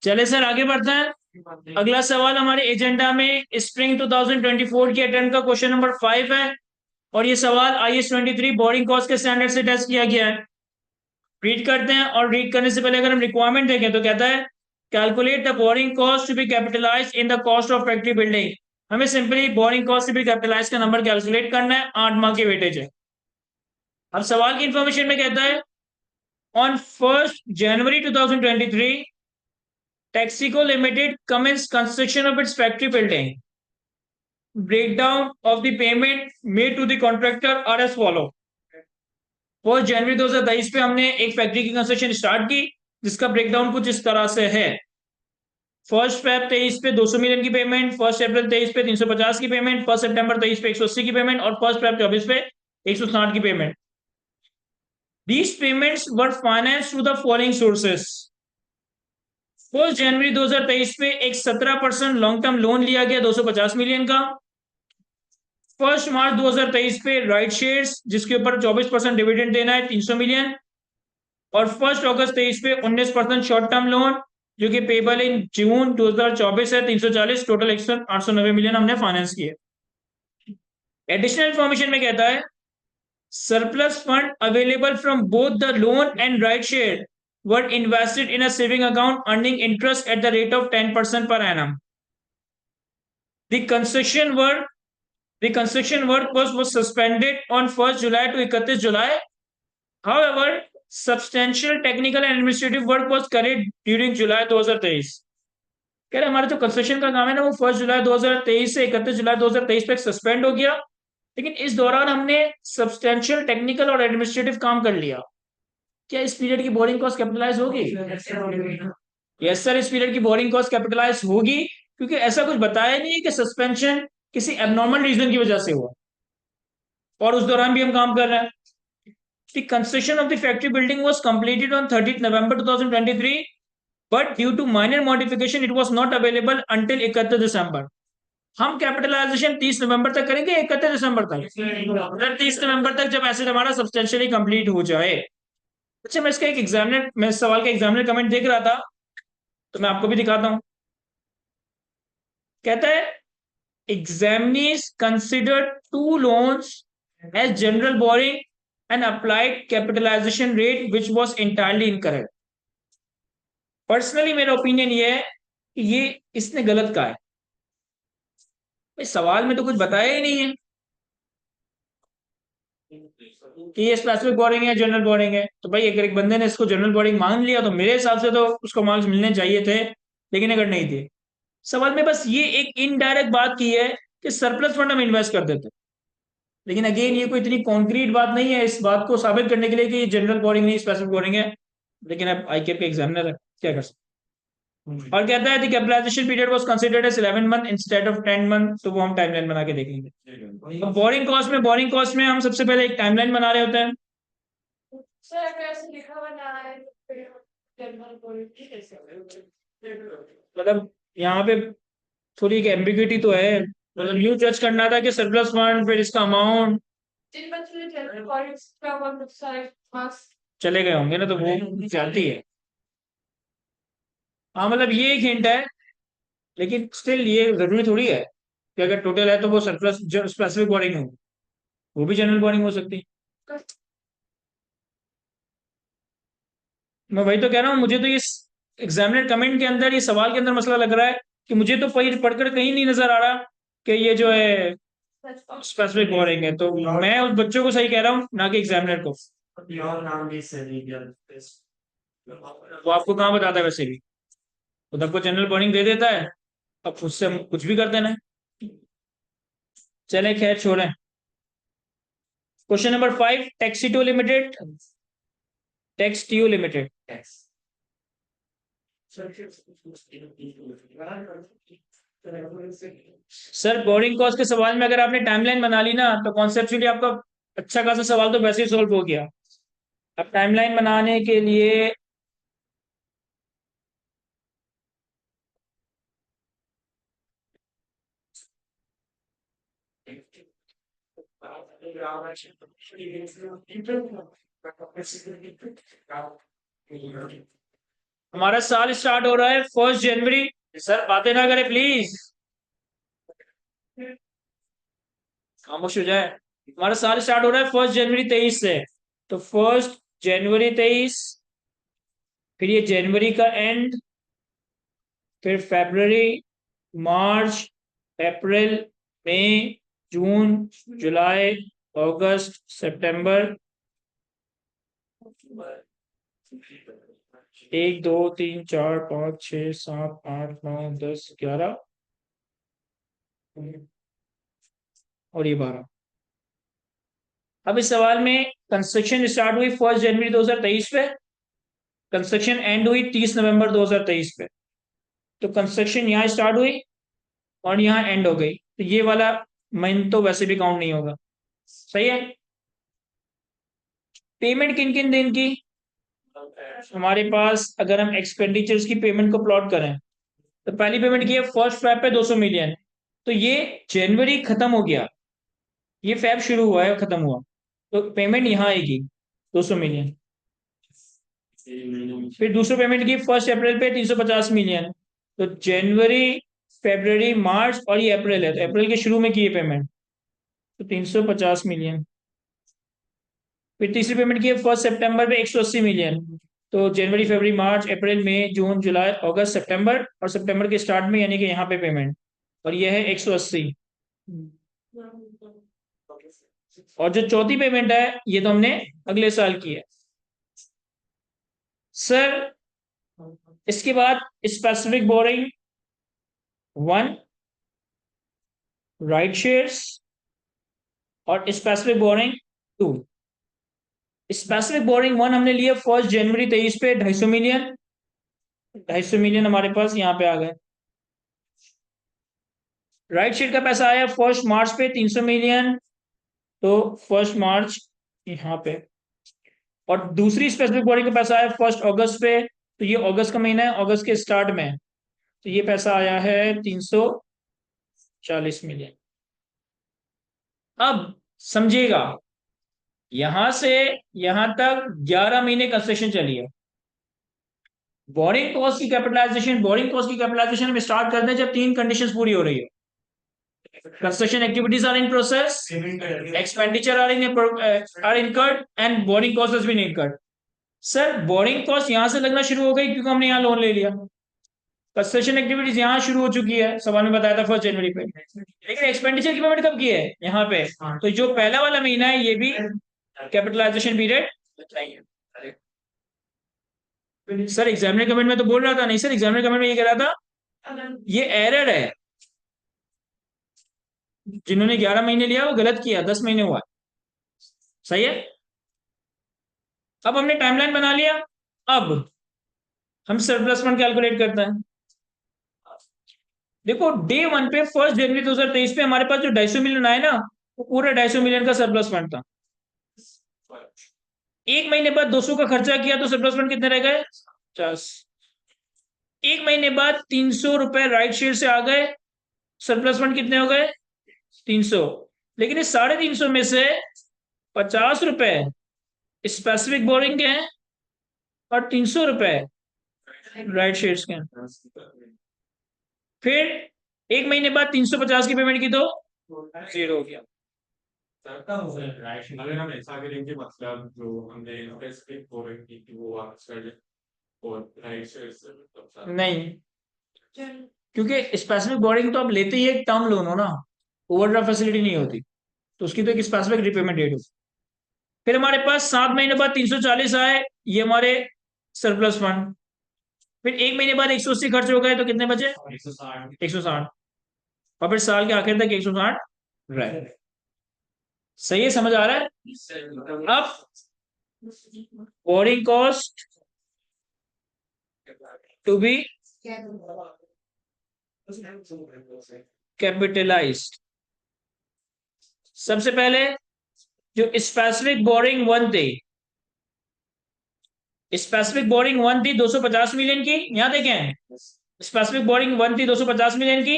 चले सर आगे बढ़ते हैं। अगला सवाल हमारे एजेंडा में स्प्रिंग 2024 की अटेम्प्ट का क्वेश्चन नंबर 5 है। और ये सवाल IS 23 बोरिंग कॉस्ट के स्टैंडर्ड से टेस्ट किया गया है। रीड करते हैं, और रीड करने से पहले अगर हम रिक्वायरमेंट देखें तो कहता है calculate the boring cost to be capitalise in the cost of factory building. हमें simply boring cost to be capitalise का नंबर कैलकुलेट करना है, 8 माह की वेटेज है। अब सवाल की इंफॉर्मेशन में कहता है on 1 January 2023 Texaco Limited commenced construction of its factory building. Breakdown of the payment made to the contractor are as follow. 1 जनवरी 2023 पे हमने एक फैक्ट्री की कंस्ट्रक्शन स्टार्ट की, जिसका ब्रेकडाउन कुछ इस तरह से है। 1 फेब 23 पे 200 मिलियन की पेमेंट, 1 अप्रैल 23 पे 350 की पेमेंट, 1 सितंबर 23 पे 180 की पेमेंट और 1 फेब 24 पे 160 की payment. These payments were financed through the following sources. 1 जनवरी 2023 पे एक 17% लॉन्ग टर्म लोन लिया गया 250 मिलियन का। 1 मार्च 2023 पे राइट शेयर्स जिसके ऊपर 24% डिविडेंड देना है 300 मिलियन। और 1 अगस्त 23 पे 19% शॉर्ट टर्म लोन जो कि पेबल इन जून 2024 है 340, टोटल 890 मिलियन हमने फाइनेंस किए। एडिशनल इंफॉर्मेशन में कहता है surplus fund available from both the loan and right share were invested in a saving account earning interest at the rate of 10% per annum. The construction work the construction work was suspended on 1 July to 31 July. However, substantial technical and administrative work was carried during July 2023. कह रहे हमारा जो construction का काम है ना वो 1 जुलाई 2023 से 31 जुलाई 2023 तक सस्पेंड हो गया, लेकिन इस दौरान हमने सब्सटेंशियल टेक्निकल और एडमिनिस्ट्रेटिव काम कर लिया। क्या इस पीरियड की बोरिंग कॉस्ट कैपिटलाइज होगी? यस सर, इस पीरियड की बोरिंग कॉस्ट कैपिटलाइज होगी, क्योंकि ऐसा कुछ बताया नहीं है कि सस्पेंशन किसी एबनॉर्मल रीजन की वजह से हुआ, और उस दौरान भी हम काम कर रहे हैं। The construction of the factory building was completed on 30th November 2023, but due to minor modification, it was not available until 31 December. हम कैपिटलाइजेशन 30 नवंबर तक करेंगे, 31 दिसंबर तक? 30 नवंबर तक जब ऐसे हमारा सब्सटेंशियली कंप्लीट हो जाए। अच्छा, मैं इसका एक एग्जामिनर मैं इस सवाल का एग्जामिनर कमेंट देख रहा था, तो मैं आपको भी दिखाता हूं। कहता है examinees consider two loans as general borrowing and applied capitalisation rate which was entirely incorrect. Personally मेरा ओपिनियन ये है कि ये इसने गलत कहा है। इस सवाल में तो कुछ बताया ही नहीं है कि ये स्पेसिफिक बोरिंग है जनरल बोरिंग है। तो भाई अगर एक बंदे ने इसको जनरल बोरिंग मान लिया तो मेरे हिसाब से तो उसको मार्क्स मिलने चाहिए थे, लेकिन अगर नहीं थे। सवाल में बस ये एक इनडायरेक्ट बात की है कि सरप्लस फंड हम इन्वेस्ट कर देते, लेकिन अगेन ये कोई इतनी कॉन्क्रीट बात नहीं है इस बात को साबित करने के लिए कि ये जनरल बोरिंग नहीं स्पेसिफिक बोरिंग है। लेकिन अब ICAP के एग्जामिनर है, क्या कर सकते हैं। और कहता है capitalisation period was considered as 11 month instead of 10 month, तो वो हम टाइमलाइन बना के देखेंगे। अब बोरिंग कॉस्ट में हम सबसे पहले एक टाइमलाइन बना रहे होते हैं। सर अगर ऐसे लिखा हुआ ना है तो फिर जनरल पॉलिटी कैसे मतलब यहाँ पे थोड़ी एक एम्बिग्यूटी तो है, मतलब यूं जज करना था कि सरप्लस फंड फिर इसका अमाउंट जिन बच्चों ने जनरल पॉलिटिक्स का बहुत सारे मार्क्स चले गए होंगे ना, तो वो जाती है। हाँ मतलब ये एक हिंट है, लेकिन स्टिल ये जरूरी थोड़ी है कि अगर टोटल है तो वो सरप्लस स्पेसिफिक बोरिंग हो, वो भी जनरल बोरिंग हो सकती है। मैं वही तो कह रहा हूँ, मुझे तो इस एग्जामिनर कमेंट के अंदर, ये सवाल के अंदर मसला लग रहा है कि मुझे तो पढ़कर कहीं नहीं नजर आ रहा कि ये जो है स्पेसिफिक बोरिंग है। तो मैं उस बच्चों को सही कह रहा हूँ, ना कि एग्जामिनर को। वो आपको कहाँ बताता है वैसे भी, खुद आपको जनरल बोरिंग दे देता है, अब उससे हम कुछ भी कर देना है। चले खैर छोड़ें। Question number 5, Texito limited Textio limited sir boring cost के सवाल में अगर आपने टाइमलाइन बना ली ना तो कॉन्सेप्चुअली आपका अच्छा खासा सवाल तो वैसे ही सोल्व हो गया। अब टाइमलाइन बनाने के लिए हमारा साल स्टार्ट हो रहा है 1 जनवरी। सर बातें ना करें प्लीज, खामोश हो जाए। हमारा साल स्टार्ट हो रहा है 1 जनवरी 23 से। तो 1 जनवरी 23, फिर ये जनवरी का एंड, फिर फरवरी, मार्च, अप्रैल, मई, जून, जुलाई, अगस्त, सितंबर, 1 2 3 4 5 6 7 8 9 10 11 और ये 12। अब इस सवाल में कंस्ट्रक्शन स्टार्ट हुई 1 जनवरी 2023 पे, कंस्ट्रक्शन एंड हुई 30 नवंबर 2023 पे। तो कंस्ट्रक्शन यहाँ स्टार्ट हुई और यहाँ एंड हो गई, तो ये वाला मंथ तो वैसे भी काउंट नहीं होगा। सही है। पेमेंट किन किन दिन की? हमारे पास अगर हम एक्सपेंडिचर्स की पेमेंट को प्लॉट करें, तो पहली पेमेंट की है 1 फेब पे 200 मिलियन। तो ये जनवरी खत्म हो गया, ये फेब शुरू हुआ है खत्म हुआ, तो पेमेंट यहाँ आएगी 200 मिलियन। फिर दूसरी पेमेंट की 1 अप्रैल पे 350 मिलियन। तो जनवरी, फरवरी, मार्च और ये अप्रैल है, तो अप्रैल के शुरू में की है पेमेंट, तो 350 मिलियन। फिर तीसरी पेमेंट की है 1 सितंबर पे 180 मिलियन। तो जनवरी, फरवरी, मार्च, अप्रैल, मई, जून, जुलाई, अगस्त, सितंबर, और सितंबर के स्टार्ट में यानी कि यहाँ पे पेमेंट, और ये है 180। और जो चौथी पेमेंट है ये तो हमने अगले साल की है। सर इसके बाद स्पेसिफिक बोरिंग 1, राइट शेयर्स, और स्पेसिफिक बोरिंग 2। स्पेसिफिक बोरिंग 1 हमने लिया 1 जनवरी 23 पे 250 मिलियन, 250 मिलियन हमारे पास यहाँ पे आ गए। राइट शेयर का पैसा आया 1 मार्च पे 300 मिलियन, तो 1 मार्च यहाँ पे। और दूसरी स्पेसिफिक बोरिंग का पैसा आया 1 अगस्त पे, तो ये अगस्त का महीना है, अगस्त के स्टार्ट में, तो ये पैसा आया है 340 मिलियन। अब समझिएगा, यहां से यहां तक 11 महीने कंस्ट्रक्शन चली है। बोरिंग कॉस्ट की कैपिटलाइजेशन में स्टार्ट करते हैं जब 3 कंडीशंस पूरी हो रही है। Construction activities are in process, expenditure are incurred, and borrowing cost has been incurred. Sir boring cost यहां से लगना शुरू हो गई क्योंकि हमने यहाँ लोन ले लिया। कंस्ट्रक्शन एक्टिविटीज यहाँ शुरू हो चुकी है, सवाल में बताया था 1 जनवरी पे, लेकिन एक्सपेंडिचर की पेमेंट कब की है? यहाँ पे। तो जो पहला वाला महीना है ये भी कैपिटलाइजेशन पीरियड चाहिए। सर एग्जामिनर कमेंट में तो बोल रहा था, नहीं सर एग्जामिनर कमेंट में ये कह रहा था ये एरर है, जिन्होंने 11 महीने लिया वो गलत किया, 10 महीने हुआ। सही है। अब हमने टाइमलाइन बना लिया, अब हम सरप्लस फंड कैलकुलेट करते हैं। देखो डे 1 पे 1 जनवरी 2023 पे हमारे पास जो 250 मिलियन आए ना, वो पूरा 250 मिलियन का सरप्लस फंड था। एक महीने बाद 200 का खर्चा किया तो सरप्लस फंड कितने रह गए? 50। एक महीने बाद 300 रुपए राइट शेयर से आ गए, सरप्लस फंड कितने हो गए? 300। लेकिन इस 350 में से 50 रुपए स्पेसिफिक बोरिंग के हैं और 300 रुपए राइट शेयर्स के हैं। फिर एक महीने बाद 350 की पेमेंट की तो 0 हो गया। अगर हम ऐसा करेंगे मतलब जो हमने स्पेसिफिक बोरिंग की थी वो वापस कर ले और राइट से नहीं, क्योंकि स्पेसिफिक बोरिंग तो आप लेते ही एक टर्म लोन हो ना, ओवरड्राफ्ट फैसिलिटी नहीं होती, तो उसकी तो एक स्पेसिफिक रिपेमेंट डेट होती। फिर हमारे पास 7 महीने बाद 340 आए, ये हमारे सरप्लस फंड। फिर एक महीने बाद 180 खर्च हो गए तो कितने बचे? 160। और फिर साल के आखिर तक 160 रहे। सही है, समझ आ रहा है? अब borrowing cost to be capitalised. सबसे पहले जो स्पेसिफिक बोरिंग 1 थी, स्पेसिफिक बोरिंग 1 थी 250 मिलियन की। यहां देखें, स्पेसिफिक बोरिंग 1 थी 250 मिलियन की,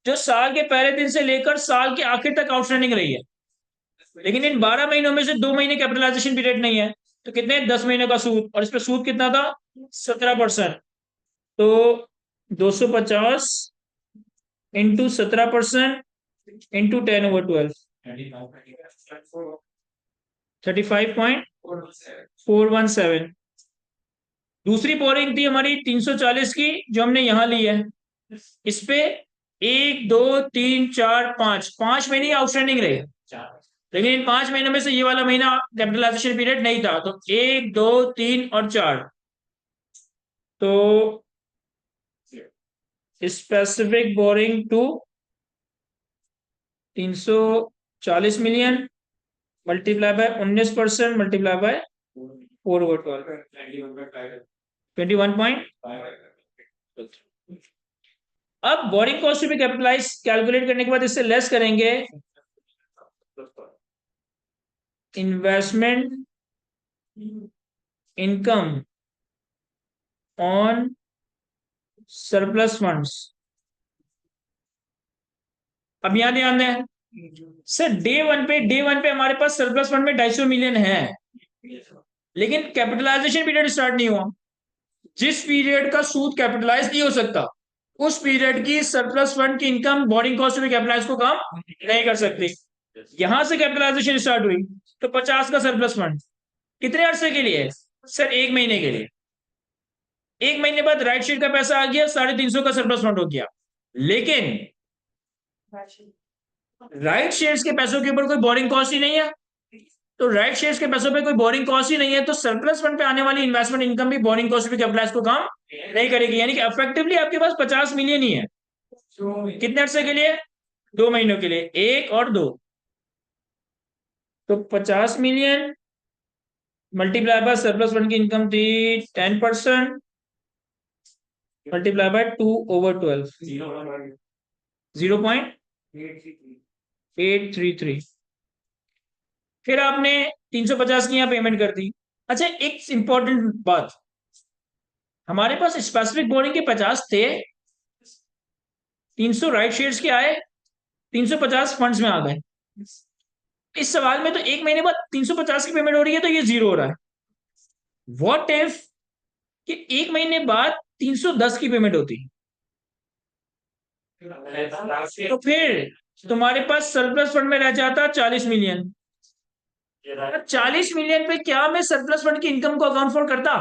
जो साल के पहले दिन से लेकर साल के आखिर तक आउटस्टैंडिंग रही है। लेकिन इन 12 महीनों में से 2 महीने कैपिटलाइजेशन पीरियड नहीं है, तो कितने? 10 महीने का सूद, और इस पे सूद कितना था? 17%। तो 250 इंटू 17% इंटू 10/12 35.417। दूसरी बोरिंग थी हमारी 340 की जो हमने यहां ली है। इस पे 1 2 3 4 5 5 महीने आउटस्टैंडिंग रहे, लेकिन इन 5 महीनों में से ये वाला महीना कैपिटलाइजेशन पीरियड नहीं था, तो 1 2 3 और 4। तो specific borrowing to 340 million multiply by 19% multiply by 4/12 21.5। अब बोरिंग कॉस्ट भी कैपिटलाइज कैलकुलेट करने के बाद इससे लेस करेंगे investment income on surplus funds. अब यहां ध्यान दें सर, डे वन पे हमारे पास सरप्लस फंड में 250 मिलियन है, लेकिन कैपिटलाइजेशन पीरियड स्टार्ट नहीं हुआ। जिस पीरियड का सूद कैपिटलाइज नहीं हो सकता उस पीरियड की सरप्लस फंड की इनकम बोरिंग कॉस्ट में कैपिटलाइज को कम नहीं कर सकती। यहां से कैपिटलाइजेशन स्टार्ट हुई तो 50 का सरप्लस फंड कितने अरसे के लिए? सर 1 महीने के लिए। 1 महीने बाद राइट शेयर का पैसा आ गया, 350 का सरप्लस फंड हो गया। लेकिन राइट शेयर्स के पैसों के ऊपर कोई बोरिंग कॉस्ट ही नहीं है, तो राइट शेयर्स के पैसों पे कोई बोरिंग कॉस्ट ही नहीं है, तो सरप्लस फंड पे आने वाली इन्वेस्टमेंट इनकम भी बोरिंग कॉस्ट पे कैपिटलाइज को कम नहीं करेगी। यानी कि इफेक्टिवली आपके पास 50 मिलियन ही है। कितने अरसे के लिए? 2 महीनों के लिए, 1 और 2। तो 50 million multiply bye surplus fund की इनकम थी 10% मल्टीप्लाई बाय 2/12 0.833। फिर आपने 350 की यहाँ पेमेंट कर दी। अच्छा, एक इंपॉर्टेंट बात, हमारे पास स्पेसिफिक बोरिंग के 50 थे, 300 राइट शेयर्स के आए, 350 फंड्स में आ गए। इस सवाल में तो 1 महीने बाद 350 की पेमेंट हो रही है, तो ये 0 हो रहा है। व्हाट इफ कि 1 महीने बाद 310 की पेमेंट होती, तो फिर तुम्हारे पास सरप्लस फंड में रह जाता 40 मिलियन। 40 मिलियन पे क्या मैं सरप्लस फंड की इनकम को अकाउंट फॉर करता?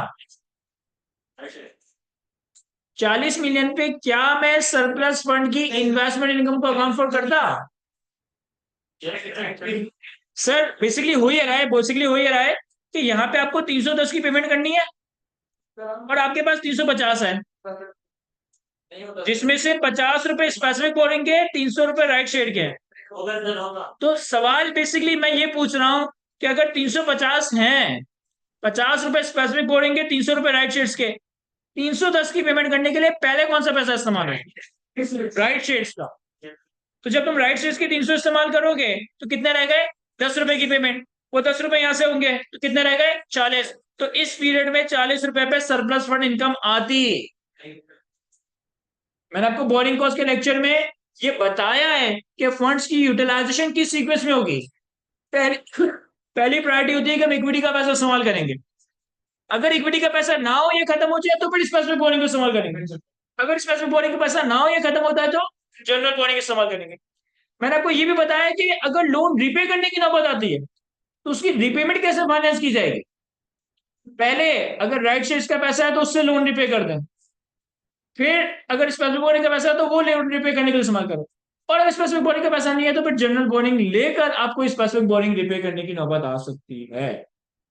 40 मिलियन पे क्या मैं सरप्लस फंड की इन्वेस्टमेंट इनकम को अकाउंट फॉर करता? सर बेसिकली हो ही रहा है कि यहाँ पे आपको 310 की पेमेंट करनी है और आपके पास 350 है, जिसमें से 50 रुपए स्पेसिफिक बोरिंग के, 300 रुपए राइट शेयर के। तो सवाल बेसिकली मैं ये पूछ रहा हूं कि अगर 350 हैं, 50 रुपए स्पेसिफिक बोरिंग के, 300 रुपए राइट शेयर्स के, 310 की पेमेंट करने के लिए पहले कौन सा पैसा इस्तेमाल है? राइट शेयर्स का। तो जब तुम राइट शेयर्स के 300 इस्तेमाल करोगे तो कितने रह गए? 10 रुपए की पेमेंट। वो 10 रुपए यहां से होंगे तो कितने रह गए? 40। तो इस पीरियड में 40 रुपए पे सरप्लस फंड इनकम आती। मैंने आपको बोरिंग कॉस्ट के लेक्चर में ये बताया है कि फंड्स की यूटिलाइजेशन किस सीक्वेंस में होगी। पहली प्रायोरिटी होती है कि हम इक्विटी का पैसा इस्तेमाल करेंगे। अगर इक्विटी का पैसा ना हो, ये खत्म हो जाए, तो फिर स्पेसिफिक बोरिंग को इस्तेमाल करेंगे। अगर स्पेसिफिक बोरिंग का पैसा ना हो, ये खत्म होता है, तो जनरल बोरिंग इस्तेमाल करेंगे। मैंने आपको ये भी बताया कि अगर लोन रिपे करने की नौबत आती है तो उसकी रिपेमेंट कैसे फाइनेंस की जाएगी। पहले अगर राइट शेयर्स का पैसा है तो उससे लोन रिपे कर दें, फिर अगर स्पेसिफिक बोरिंग का पैसा है तो वो लोन रिपे करने के लिए इस्तेमाल करो, और अगर स्पेसिफिक बोरिंग का पैसा नहीं है तो फिर जनरल बोरिंग लेकर आपको स्पेसिफिक बोरिंग रिपे करने की नौबत आ सकती है।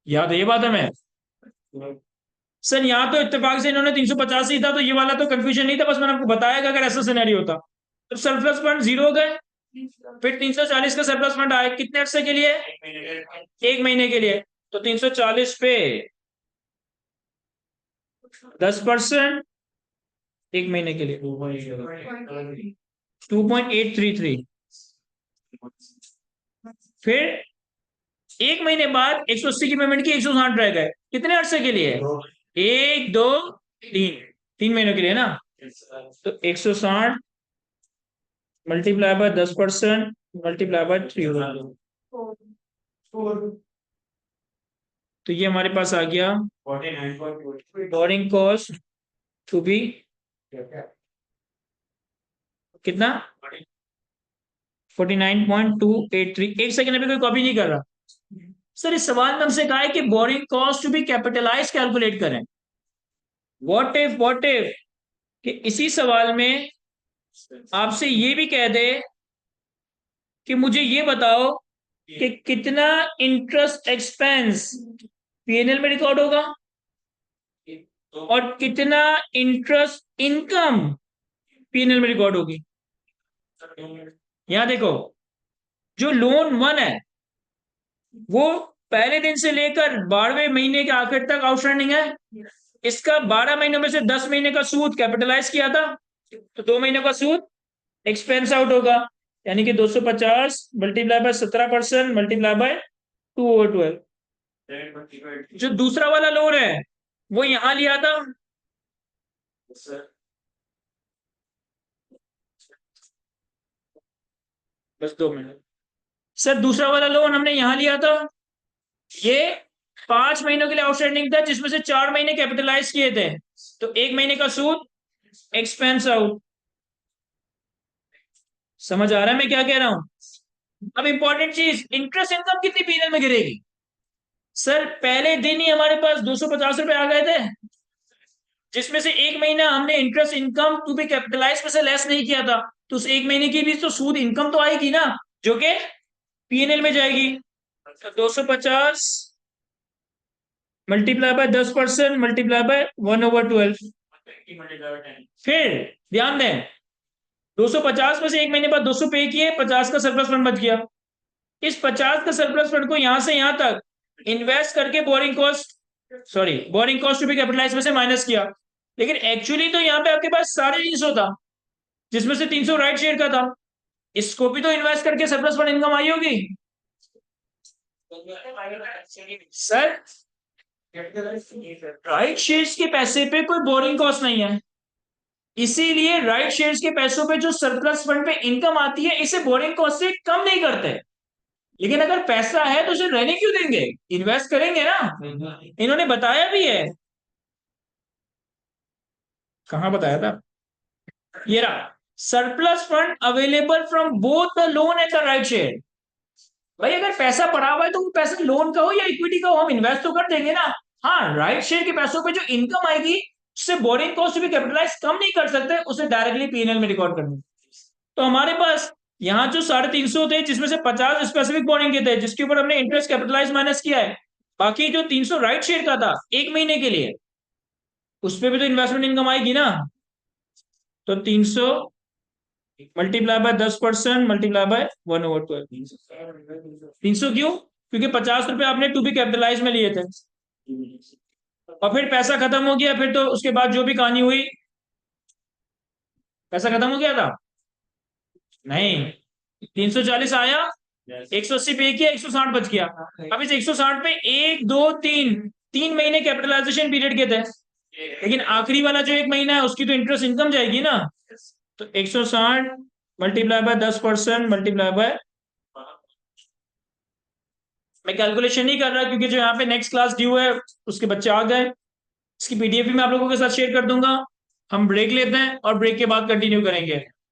याद है ये बात हमें? सर यहाँ तो इत्तेफाक से इन्होंने 350 ही था, तो ये वाला तो कंफ्यूजन नहीं था, बस मैंने आपको बताया कि अगर ऐसा सिनेरियो होता तो सरप्लस फंड 0 हो गए, फिर 340 का सरप्लस फंड आए कितने अरसे के लिए? 1 महीने के लिए। तो 340 पे 10% 1 महीने के लिए 2.833। फिर 1 महीने बाद 180 की पेमेंट की, 160 रह गए कितने अरसे के लिए? 1 2 3 महीनों के लिए ना। तो 160 मल्टीप्लाई बाय 10% मल्टीप्लाई बाय 3। तो ये हमारे पास आ गया बोरिंग कॉस्ट टू बी कितना 49.283। एक सेकंड अभी कोई कॉपी नहीं कर रहा। सर इस सवाल में हमसे कहा है कि borrowing cost to be capitalise calculate करें। व्हाट इफ कि इसी सवाल में आपसे ये भी कह दे कि मुझे ये बताओ कि कितना इंटरेस्ट एक्सपेंस पीएनएल में रिकॉर्ड होगा और कितना इंटरेस्ट इनकम पीएनएल में रिकॉर्ड होगी। यहां देखो, जो लोन 1 है वो पहले दिन से लेकर 12वें महीने के आखिर तक आउटस्टैंडिंग है। इसका 12 महीनों में से 10 महीने का सूद कैपिटलाइज किया था, तो 2 महीनों का सूद एक्सपेंस आउट होगा, यानी कि 250 मल्टीप्लाई बाय 17% मल्टीप्लाई बाय 2/12। जो दूसरा वाला लोन है वो यहां लिया था, बस 2 मिनट सर, दूसरा वाला लोन हमने यहां लिया था, ये 5 महीनों के लिए आउटस्टैंडिंग था जिसमें से 4 महीने कैपिटलाइज किए थे, तो 1 महीने का सूद एक्सपेंस आउट। समझ आ रहा है मैं क्या कह रहा हूं। अब इंपॉर्टेंट चीज, इंटरेस्ट इनकम कितनी पीरियड में गिरेगी। सर पहले दिन ही हमारे पास 250 रुपए आ गए थे, जिसमें से 1 महीना हमने interest income to be capitalise में से लेस नहीं किया था, तो उस 1 महीने की भी तो सूद इनकम तो आएगी ना, जो कि पीएनएल में जाएगी। तो 250 मल्टीप्लाई बाय 10% मल्टीप्लाई बाय 1/12। फिर ध्यान दें, 250 में से 1 महीने बाद 200 पे किए, 50 का सरप्लस फंड बच गया। इस 50 का सरप्लस फंड को यहां से यहां तक इन्वेस्ट करके borrowing cost to be capitalise में से माइनस किया। लेकिन एक्चुअली तो यहाँ पे आपके पास 350 था, जिसमें से 300 राइट शेयर का था, इसको भी तो इन्वेस्ट करके सरप्लस फंड इनकम आई होगी। सर राइट शेयर्स के पैसे पे कोई बोरिंग कॉस्ट नहीं है, इसीलिए राइट शेयर्स के पैसों पे जो सरप्लस फंड पे इनकम आती है इसे बोरिंग कॉस्ट से कम नहीं करते। लेकिन अगर पैसा है तो उसे रहने क्यों देंगे, इन्वेस्ट करेंगे ना। इन्होंने बताया भी है, कहां बताया था, ये रहा, surplus fund available from both the loan and the right share. भाई अगर पैसा पड़ा हुआ है तो वो पैसा लोन का हो या इक्विटी का हो, हम इन्वेस्ट तो कर देंगे ना। हाँ, राइट शेयर के पैसों पे जो इनकम आएगी उससे बोरिंग कॉस्ट भी कैपिटलाइज कम नहीं कर सकते, उसे डायरेक्टली पीएनएल में रिकॉर्ड करना। तो हमारे पास यहाँ जो 350 थे, जिसमें से 50 स्पेसिफिक बोरिंग के थे, जिसके ऊपर हमने इंटरेस्ट कैपिटलाइज माइनस किया है, बाकी जो 300 राइट शेयर का था 1 महीने के लिए, उस पर भी तो इन्वेस्टमेंट इनकम आएगी ना। तो 300 मल्टीप्लाई बाय 10% मल्टीप्लाई बाय 1/12। 300 क्यों, क्योंकि 50 रुपए आपने टू बी कैपिटलाइज में लिए थे, और फिर पैसा खत्म हो गया, फिर तो उसके बाद जो भी कहानी हुई, पैसा खत्म हो गया था नहीं, 340 आया, 180 पे किया, 160 बच गया। अब इस 160 पे 1 2 3 महीने कैपिटलाइजेशन पीरियड के थे, लेकिन आखिरी वाला जो 1 महीना है उसकी तो इंटरेस्ट इनकम जाएगी ना। तो 160 मल्टीप्लाई बाय 10% मल्टीप्लाई बाय, मैं कैलकुलेशन नहीं कर रहा क्योंकि जो यहाँ पे नेक्स्ट क्लास ड्यू है उसके बच्चे आ गए, इसकी पीडीएफ भी मैं आप लोगों के साथ शेयर कर दूंगा। हम ब्रेक लेते हैं और ब्रेक के बाद कंटिन्यू करेंगे।